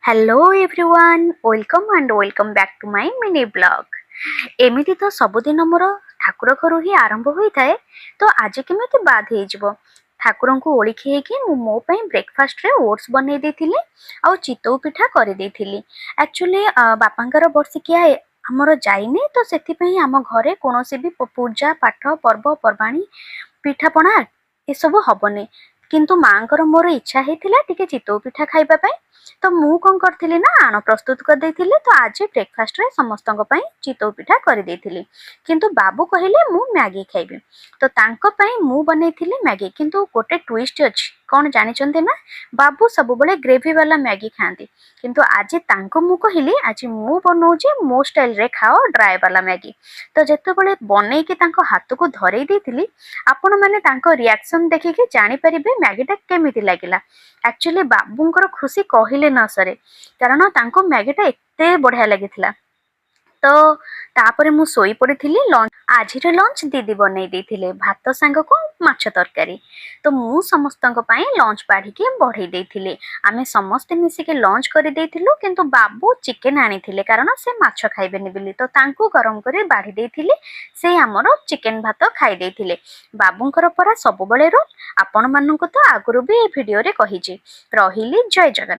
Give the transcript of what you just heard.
Hello everyone welcome back to my mini blog. एमिति तो सबुदिन मोर ठाकुर घर ही आरंभ होता है। तो आज केमिति बाद हो ठाकुर को ओळिखी मो ब्रेकफास्ट रे ओट्स बनै देथिली आ चितौ पिठा कर देथिली। एक्चुअली बापांकर वर्षिकिया हमर जाइने तो सेति आम घरे कोनोसी भी पूजा पाठ पर्व पर्वाणी पिठापଣା एसबू हबनी, किंतु माँकर मोर इच्छा होता टिके चितौ पिठा खाइबा पाई। तो मु कौन करथिली ना आण प्रस्तुत कर देथिली। तो आज ब्रेकफास्ट रे समस्तक पई चितौ पिठा कर देथिली, किंतु बाबू कहिले मु मैगी खाइबे। तो तांको पई मु बनेथिली मैगी, किंतु गोटे ट्विस्ट अछि कौन जानिचंते ना, बाबू सब बळे ग्रेवी वाला मैगी खांती, किंतु आज तांको मु कहिली आज मु बनौची मो स्टाइल रे खाओ ड्राई वाला मैगी। तो जेते बळे बनै के तांको हाथ को धरै देथिली, आपण माने तांको रिएक्शन देखिके जानि परिबे मैगीटा केमिति लागिला। एक्चुअली बाबूंकर खुशी कहले न सरे, कारण तांको मैगीटा एते बढ़िया लागिथिला। तो तापरे मु सोई पड़ी लंच आज लंच दीदी बनई देथिले भात सांग को माछ तरकारी। तो मु समस्त लंच बाढ़ी बढ़ई देथिले। आमे समस्ते मिसिके लंच कर देथिलु, किंतु बाबू चिकेन आनिथिले कारण से माछ खाइबेनी बोली। तो तांको गरम करे बाढ़ी देथिले, से हमर चिकेन भात खाई देथिले। बाबूंकर परा सब बळे रोल। आपण माननको तो आगुरु भी ए वीडियो रे कहिछि। रहिली जय जगन्नाथ।